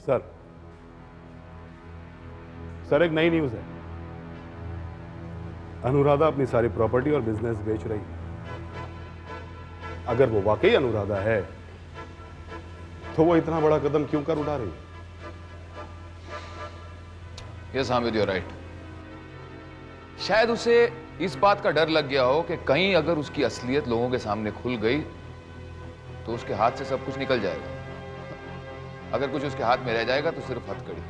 Sir sir एक नई news है। अनुराधा अपनी सारी प्रॉपर्टी और बिजनेस बेच रही है। अगर वो वाकई अनुराधा है तो वो इतना बड़ा कदम क्यों कर उठा रही है? Yes Hamid, you are right. शायद उसे इस बात का डर लग गया हो कि कहीं अगर उसकी असलियत लोगों के सामने खुल गई तो उसके हाथ से सब कुछ निकल जाएगा। अगर कुछ उसके हाथ में रह जाएगा तो सिर्फ हथकड़ी।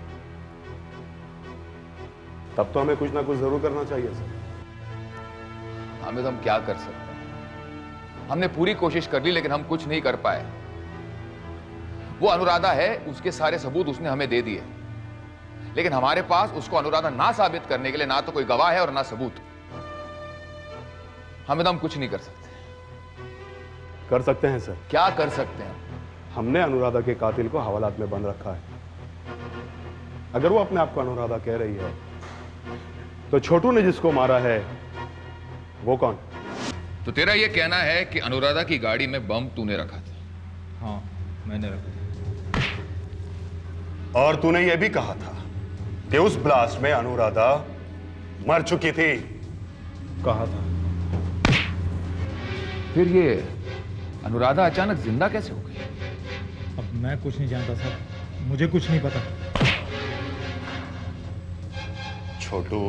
तब तो हमें कुछ ना कुछ जरूर करना चाहिए सर। हामिद, हम क्या कर सकते हैं? हमने पूरी कोशिश कर ली लेकिन हम कुछ नहीं कर पाए। वो अनुराधा है, उसके सारे सबूत उसने हमें दे दिए, लेकिन हमारे पास उसको अनुराधा ना साबित करने के लिए ना तो कोई गवाह है और ना सबूत। हामिद, हम कुछ नहीं कर सकते। कर सकते हैं सर। क्या कर सकते हैं? हमने अनुराधा के कातिल को हवालात में बंद रखा है। अगर वो अपने आप को अनुराधा कह रही है तो छोटू ने जिसको मारा है वो कौन? तो तेरा ये कहना है कि अनुराधा की गाड़ी में बम तूने रखा था? हाँ, मैंने रखा था। और तूने ये भी कहा था कि उस ब्लास्ट में अनुराधा मर चुकी थी। कहा था। फिर ये अनुराधा अचानक जिंदा कैसे हो गई? अब मैं कुछ नहीं जानता सर, मुझे कुछ नहीं पता। छोटू,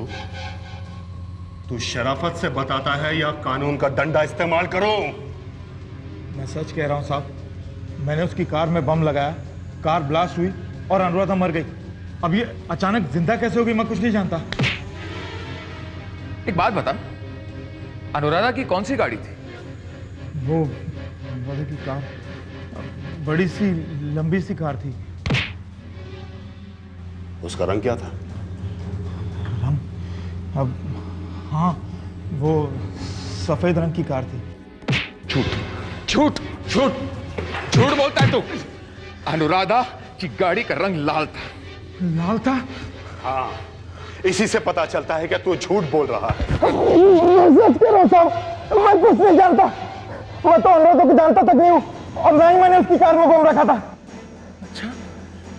तू शराफत से बताता है या कानून का डंडा इस्तेमाल करो? मैं सच कह रहा हूं साहब। मैंने उसकी कार में बम लगाया, कार ब्लास्ट हुई और अनुराधा मर गई। अब ये अचानक जिंदा कैसे हो गई मैं कुछ नहीं जानता। एक बात बता, अनुराधा की कौन सी गाड़ी थी? वो बड़ी की कार, बड़ी सी लंबी सी कार थी। उसका रंग क्या था? रंग? अब हाँ, वो सफेद रंग की कार थी। झूठ झूठ झूठ झूठ बोलता है तू। अनुराधा की गाड़ी का रंग लाल था। लाल था? हाँ, इसी से पता चलता है कि तू झूठ बोल रहा है। मैं सच कह रहा हूं साहब, मैं कुछ नहीं जानता। मैं तो अनुराधा को जानता तक नहीं हूं और ना ही मैंने उसकी कार में बम रखा था। अच्छा,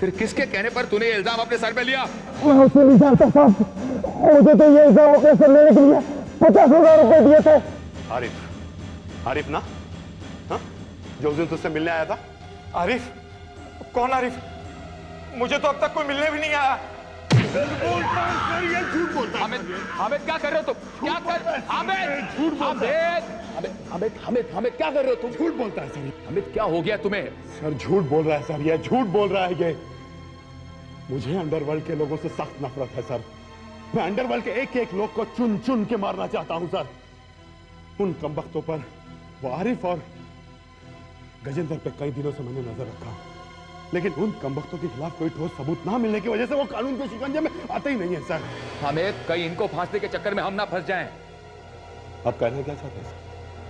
फिर किसके कहने पर तूने ये इल्जाम अपने सर पे लिया? मैं उसे नहीं जानता साहब। मुझे तो ये इल्जाम अपने सर लेने के लिए 50,000 रुपए दिए थे। आरिफ, आरिफ ना? हाँ, जो उस दिन तुझसे मिलने आया था। आरिफ? कौन आरिफ? मुझे तो अब तक कोई मिलने भी नहीं आया। झूठ बोलता है। हामिद क्या कर रहे हो तुम? क्या कर? हामिद, हामिद क्या कर रहे हो तुम? झूठ बोलता है सर। हामिद क्या हो गया तुम्हें? सर झूठ बोल रहा है सर, ये झूठ बोल रहा है ये। मुझे अंडरवर्ल्ड के लोगों से सख्त नफरत है सर। मैं अंडरवर्ल्ड के एक एक लोग को चुन चुन के मारना चाहता हूं सर। उन कमबख्तों पर, वो आरिफ और गजेंद्र पे कई दिनों से मैंने नजर रखा, लेकिन उन कमबख्तों के खिलाफ कोई ठोस सबूत ना मिलने की वजह से वो कानून के शिकंजे में आते ही नहीं है सर। हामिद, कहीं इनको फांसने के चक्कर में हम ना फंस जाएं। आप कहना क्या चाहते हैं सर?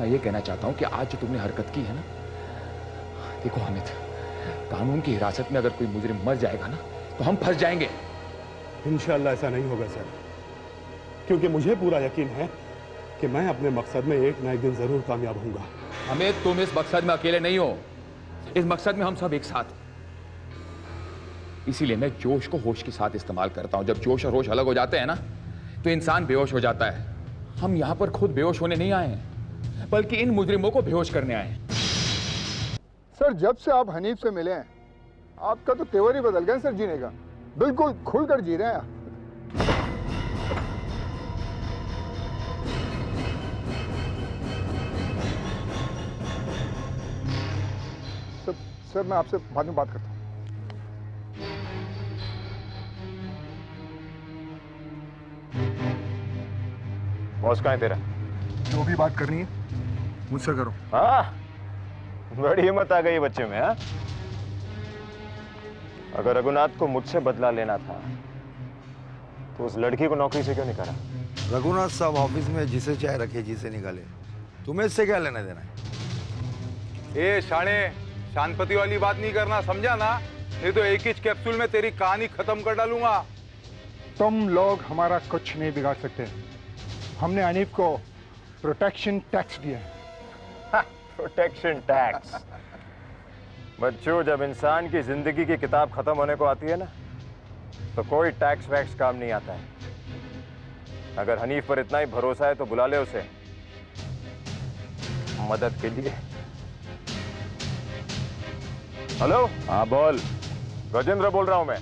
मैं ये कहना चाहता हूं कि आज जो तुमने हरकत की है ना, देखो हामिद, कानून की हिरासत में अगर कोई मुजरिम मर जाएगा ना तो हम फंस जाएंगे। इंशाअल्लाह ऐसा नहीं होगा सर, क्योंकि मुझे पूरा यकीन है कि मैं अपने मकसद में एक ना एक दिन जरूर कामयाब होऊंगा। हामिद, तुम इस मकसद में अकेले नहीं हो, इस मकसद में हम सब एक साथ। इसीलिए मैं जोश को होश के साथ इस्तेमाल करता हूं। जब जोश और होश अलग हो जाते हैं ना तो इंसान बेहोश हो जाता है। हम यहां पर खुद बेहोश होने नहीं आए हैं, बल्कि इन मुजरिमों को बेहोश करने आए हैं। सर, जब से आप हनीफ से मिले हैं आपका तो तेवर ही बदल गया सर जीने का। बिल्कुल खुलकर जी रहे हैं आप। सर मैं आपसे बाद में बात करता हूँ। बॉस कहाँ है तेरा? जो भी बात करनी है मुझसे करो। हाँ, बड़ी हिम्मत आ गई बच्चे में। हाँ, अगर रघुनाथ को मुझसे बदला लेना था तो उस लड़की को नौकरी से क्यों निकाला? रघुनाथ साहब ऑफिस में जिसे चाहे रखे जिसे निकाले, तुम्हें इससे क्या लेना देना है? ए शाणे, शांतपति वाली बात नहीं करना, समझा ना? नहीं तो एक ही कैप्सूल में तेरी कहानी खत्म कर डालूंगा। तुम लोग हमारा कुछ नहीं बिगाड़ सकते। हमने हनीफ को प्रोटेक्शन टैक्स दिया है। Protection tax? बच्चों, जब इंसान की जिंदगी की किताब खत्म होने को आती है ना, तो कोई टैक्स वैक्स काम नहीं आता है। अगर हनीफ पर इतना ही भरोसा है तो बुला ले उसे मदद के लिए। हेलो। हाँ बोल। गजेंद्र बोल रहा हूं मैं।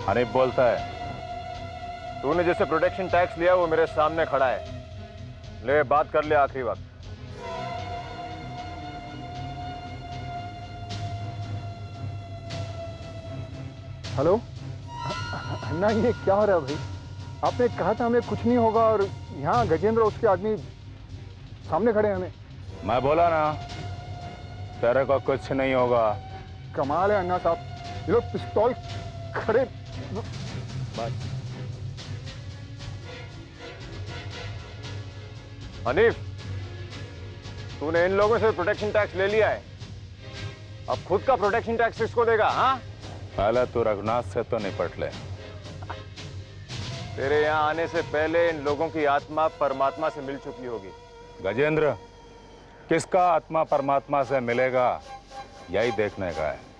हनीफ बोलता है। तूने जिससे प्रोटेक्शन टैक्स लिया वो मेरे सामने खड़ा है, ले बात कर ले आखिरी वक्त। हेलो। ना ये क्या हो रहा है भाई? आपने कहा था हमें कुछ नहीं होगा और यहाँ गजेंद्र और उसके आदमी सामने खड़े हैं हमें। मैं बोला ना तेरे को कुछ नहीं होगा। कमाल है अन्ना साहब, ये लोग पिस्तौल खड़े। बस हनीफ, तूने इन लोगों से प्रोटेक्शन टैक्स ले लिया है, अब खुद का प्रोटेक्शन टैक्स किसको देगा? हाँ, पहले तू रघुनाथ से तो निपट ले। तेरे यहाँ आने से पहले इन लोगों की आत्मा परमात्मा से मिल चुकी होगी। गजेंद्र, किसका आत्मा परमात्मा से मिलेगा यही देखने का है।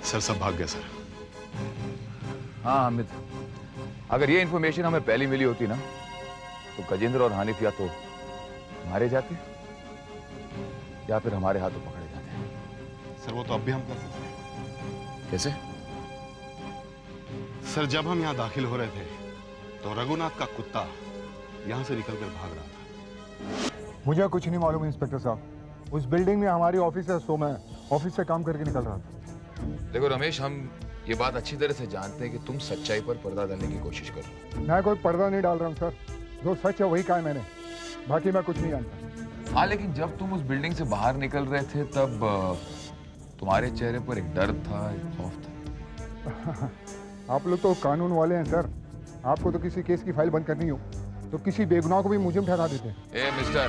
सर सब भाग गया सर। हाँ हामिद, अगर ये इंफॉर्मेशन हमें पहले मिली होती ना तो गजेंद्र और हानिफ या तो मारे जाते या फिर हमारे हाथों पकड़े जाते। सर वो तो अब भी हम कर सकते हैं। कैसे? सर जब हम यहाँ दाखिल हो रहे थे तो रघुनाथ का कुत्ता यहाँ से निकलकर भाग रहा था। मुझे कुछ नहीं मालूम इंस्पेक्टर साहब। उस बिल्डिंग में हमारी ऑफिस है, सो मैं ऑफिस से काम करके निकल रहा था। देखो रमेश, हम ये बात अच्छी तरह से जानते हैं कि तुम सच्चाई पर पर्दा डालने की कोशिश कर रहे हो। मैं कोई पर्दा नहीं डाल रहा हूँ सर, जो सच है वही कहा है मैंने, बाकी मैं कुछ नहीं जानता। हाँ, लेकिन जब तुम उस बिल्डिंग से बाहर निकल रहे थे तब तुम्हारे चेहरे पर एक डर था, एक खौफ था। आप लोग तो कानून वाले हैं सर, आपको तो किसी केस की फाइल बंद करनी हो तो किसी बेगुनाह को भी मुजरिम ठहरा देते हैं। ए मिस्टर,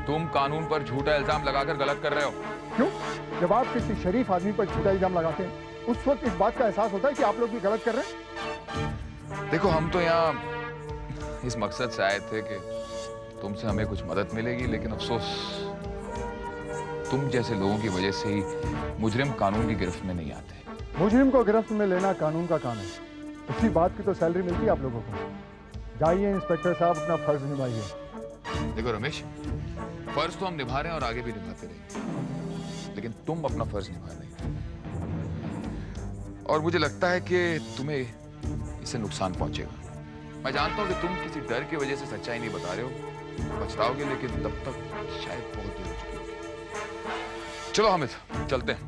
तुम कानून पर झूठा इल्जाम लगाकर गलत कर रहे हो। क्यों? जब आप किसी शरीफ आदमी पर झूठा इल्जाम लगाते हैं उस वक्त इस बात का एहसास होता है कि आप लोग भी गलत कर रहे हैं। देखो, हम तो यहाँ इस मकसद से आए थे कि तुमसे हमें कुछ मदद मिलेगी, लेकिन अफसोस तुम जैसे लोगों की वजह से ही मुजरिम कानून की गिरफ्त में नहीं आते। मुजरिम को गिरफ्त में लेना कानून का काम है, उसी बात की तो सैलरी मिलती है आप लोगों को। जाइए इंस्पेक्टर साहब, अपना फर्ज निभाइए। देखो रमेश, फर्ज तो हम निभा रहे हैं और आगे भी निभाते रहेंगे, लेकिन तुम अपना फर्ज निभा रहे हो और मुझे लगता है कि तुम्हें इससे नुकसान पहुंचेगा। मैं जानता हूं कि तुम किसी डर की वजह से सच्चाई नहीं बता रहे हो, पछताओगे, लेकिन तब तक शायद बहुत देर हो चुकी होगी। चलो हामिद, चलते हैं।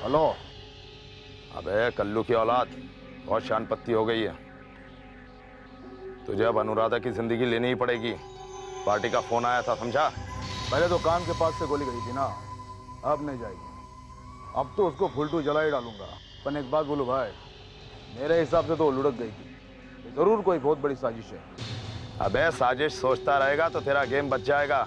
हेलो। अबे कल्लू की औलाद, बहुत शान पत्ती हो गई है। तुझे अब अनुराधा की जिंदगी लेनी ही पड़ेगी। पार्टी का फोन आया था, समझा? पहले तो कान के पास से गोली गई थी ना, अब नहीं जाएगी। अब तो उसको फुलटू जला ही डालूंगा। पर एक बात बोलूं भाई, मेरे हिसाब से तो वो लुढ़क गई थी। जरूर कोई बहुत बड़ी साजिश है। अबे साजिश सोचता रहेगा तो तेरा गेम बच जाएगा।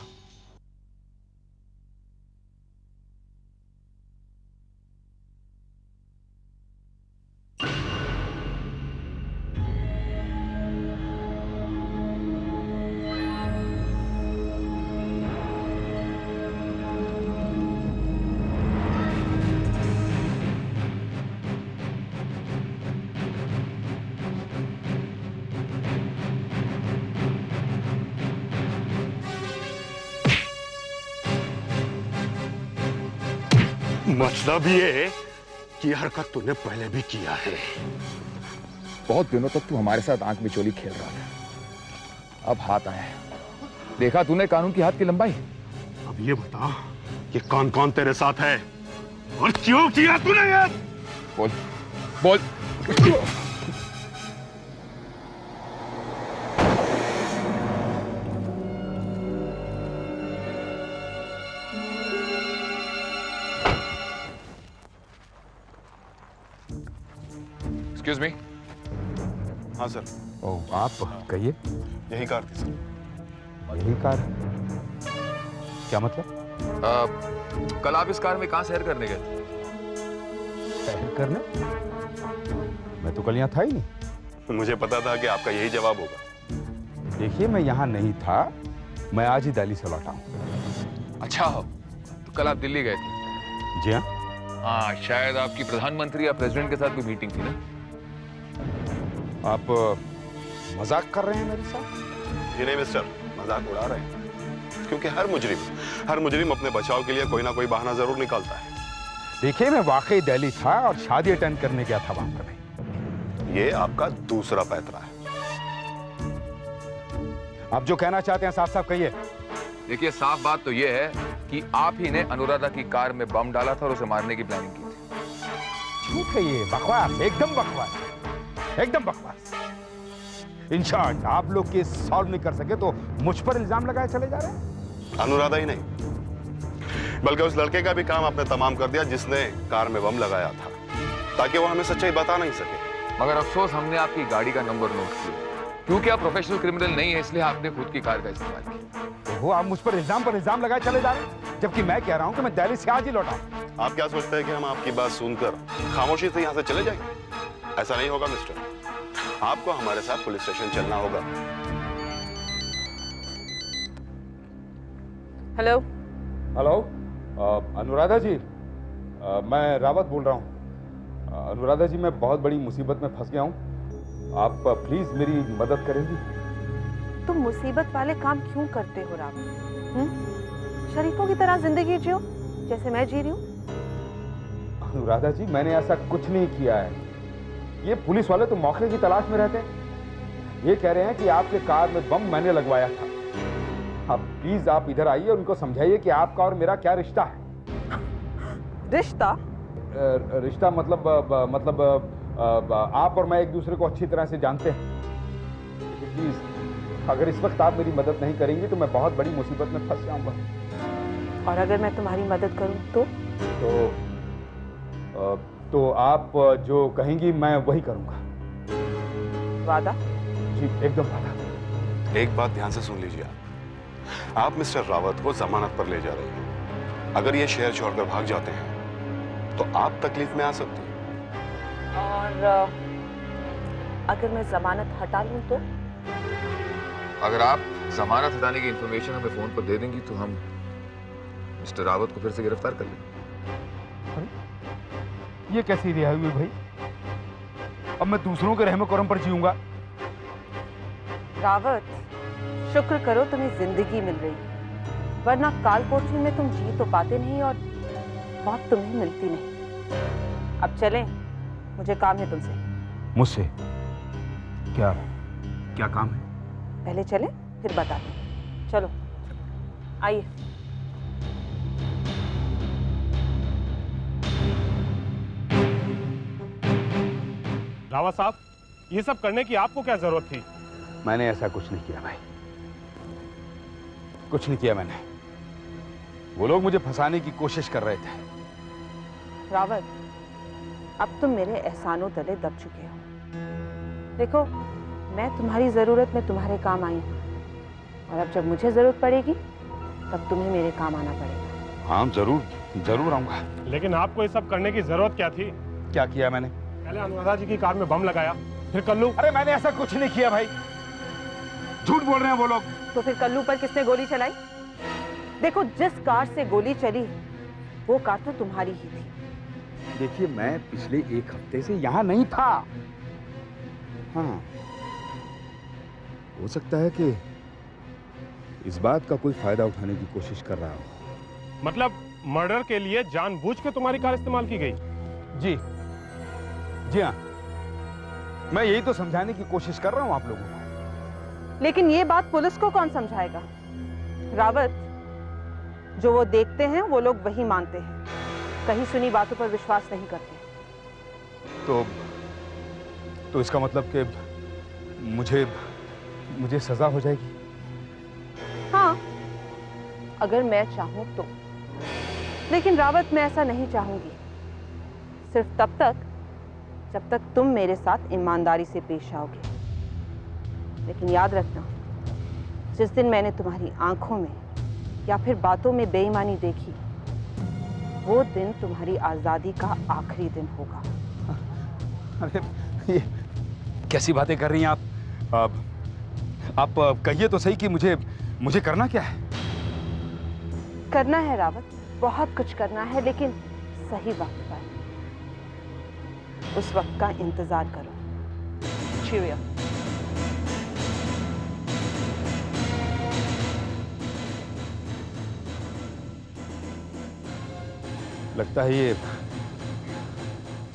मतलब ये कि हरकत तूने पहले भी किया है। बहुत दिनों तक तू हमारे साथ आंख मिचोली खेल रहा था, अब हाथ आया है। देखा तूने कानून की हाथ की लंबाई। अब ये बता कि कौन कौन तेरे साथ है और क्यों किया तूने ये? बोल बोल। Excuse me. हाँ सर। ओह, आप कहिए। यही कार थी सर। यही कार? क्या मतलब? कल आप इस कार में कहां सैर करने गए? सैर करने? मैं तो कल यहाँ था ही नहीं। मुझे पता था कि आपका यही जवाब होगा। देखिए, मैं यहाँ नहीं था, मैं आज ही दिल्ली से लौटा हूँ। अच्छा हो, तो कल आप दिल्ली गए थे? जी हाँ। हाँ, शायद आपकी प्रधानमंत्री या प्रेसिडेंट के साथ कोई मीटिंग थी ना? आप मजाक कर रहे हैं मेरे साथ? जी नहीं मिस्टर, मजाक उड़ा रहे हैं। क्योंकि हर मुजरिम अपने बचाव के लिए कोई ना कोई बहाना जरूर निकालता है। देखिए, मैं वाकई दिल्ली था और शादी अटेंड करने गया था वहां पर। ये आपका दूसरा पैतरा है। आप जो कहना चाहते हैं साफ साफ कहिए। देखिए, साफ बात तो ये है कि आप ही ने अनुराधा की कार में बम डाला था और उसे मारने की प्लानिंग की थी। झूठ है ये, बकवास, एकदम बकवास, एकदम बकवास। इंशाल्लाह आप लोग केस सॉल्व नहीं कर सके तो मुझ पर इल्जाम लगाए चले जा रहे हैं। अनुराधा ही नहीं, बल्कि उस लड़के का भी काम आपने तमाम कर दिया जिसने कार में बम लगाया था, ताकि वो हमें सच्चाई बता नहीं सके। मगर अफसोस, हमने आपकी गाड़ी का नंबर नोट किया। क्योंकि आप प्रोफेशनल क्रिमिनल नहीं है, इसलिए आपने खुद की कार का इस्तेमाल किया। तो वो आप मुझ पर इल्जाम लगाए चले जा रहे हैं, जबकि मैं कह रहा हूं कि मैं दिल्ली से आज ही लौटा हूं। आप क्या सोचते हैं कि हम आपकी बात सुनकर खामोशी से यहाँ से चले जाएंगे? ऐसा नहीं होगा मिस्टर, आपको हमारे साथ पुलिस स्टेशन चलना होगा। हेलो। हेलो, अनुराधा जी, मैं रावत बोल रहा हूँ। अनुराधा जी, मैं बहुत बड़ी मुसीबत में फंस गया हूँ, आप प्लीज मेरी मदद करेंगी? तुम मुसीबत वाले काम क्यों करते हो रावत? शरीफों की तरह जिंदगी जियो जैसे मैं जी रही हूँ। अनुराधा जी, मैंने ऐसा कुछ नहीं किया है। ये पुलिस वाले तो मौके की तलाश में रहते हैं। ये कह रहे हैं कि आपके कार में बम मैंने लगवाया था। अब प्लीज आप इधर आइए और उनको समझाइए कि आपका और मेरा क्या रिश्ता है। रिश्ता? रिश्ता मतलब आप और मैं एक दूसरे को अच्छी तरह से जानते हैं। प्लीज, अगर इस वक्त आप मेरी मदद नहीं करेंगी तो मैं बहुत बड़ी मुसीबत में फंस जाऊंगा। और अगर मैं तुम्हारी मदद करूं तो आप जो कहेंगी मैं वही करूंगा। वादा? जी, एकदम वादा। एक बात ध्यान से सुन लीजिए, आप मिस्टर रावत को जमानत पर ले जा रहे हैं। अगर ये शहर छोड़कर भाग जाते हैं तो आप तकलीफ में आ सकती हैं। और अगर मैं जमानत हटा लूं तो? अगर आप जमानत हटाने की इंफॉर्मेशन हमें फोन पर दे देंगी तो हम मिस्टर रावत को फिर से गिरफ्तार कर लेंगे। ये कैसी रिहाई हुई भाई? अब मैं दूसरों के रहम करम पर जीऊंगा? रावत, शुक्र करो तुम्हें जिंदगी मिल रही, वरना काल कोठरी में तुम जी तो पाते नहीं और मौत तुम्हें मिलती नहीं। अब चलें, मुझे काम है तुमसे। मुझसे? क्या क्या काम है? पहले चलें फिर बताते हैं। चलो आइए। रावत साहब, ये सब करने की आपको क्या जरूरत थी? मैंने ऐसा कुछ नहीं किया भाई, कुछ नहीं किया मैंने। वो लोग मुझे फंसाने की कोशिश कर रहे थे। रावत, अब तुम मेरे एहसानों तले दब चुके हो। देखो, मैं तुम्हारी जरूरत में तुम्हारे काम आई हूँ, और अब जब मुझे जरूरत पड़ेगी तब तुम्हें मेरे काम आना पड़ेगा। हाँ, जरूर जरूर आऊंगा। लेकिन आपको ये सब करने की जरूरत क्या थी? क्या किया मैंने? पहले अनुराधा जी की कार में बम लगाया, फिर कल्लू। अरे मैंने ऐसा कुछ नहीं किया भाई, झूठ बोल रहे हैं वो लोग। तो फिर कल्लू पर किसने गोली चलाई? देखो, जिस कार से गोली चली वो कार तो तुम्हारी ही थी। देखिए, मैं पिछले एक हफ्ते से यहाँ नहीं था। हाँ, हो सकता है कि इस बात का कोई फायदा उठाने की कोशिश कर रहा हूँ। मर्डर के लिए जानबूझ के तुम्हारी कार इस्तेमाल की गई? जी जी हाँ, मैं यही तो समझाने की कोशिश कर रहा हूं आप लोगों को। लेकिन ये बात पुलिस को कौन समझाएगा? रावत, जो वो देखते हैं वो लोग वही मानते हैं, कहीं सुनी बातों पर विश्वास नहीं करते। तो इसका मतलब कि मुझे सजा हो जाएगी? हाँ, अगर मैं चाहूं तो। लेकिन रावत, मैं ऐसा नहीं चाहूंगी, सिर्फ तब तक जब तक तुम मेरे साथ ईमानदारी से पेश आओगे। लेकिन याद रखना, जिस दिन मैंने तुम्हारी आंखों में या फिर बातों में बेईमानी देखी, वो दिन तुम्हारी आजादी का आखिरी दिन होगा। अरे ये कैसी बातें कर रही हैं आप कहिए तो सही कि मुझे करना क्या है? करना है रावत, बहुत कुछ करना है, लेकिन सही वक्त पर। उस वक्त का इंतजार करो। Cheerio। लगता है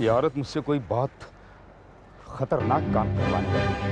ये औरत मुझसे कोई बहुत खतरनाक काम करवाने वाली है।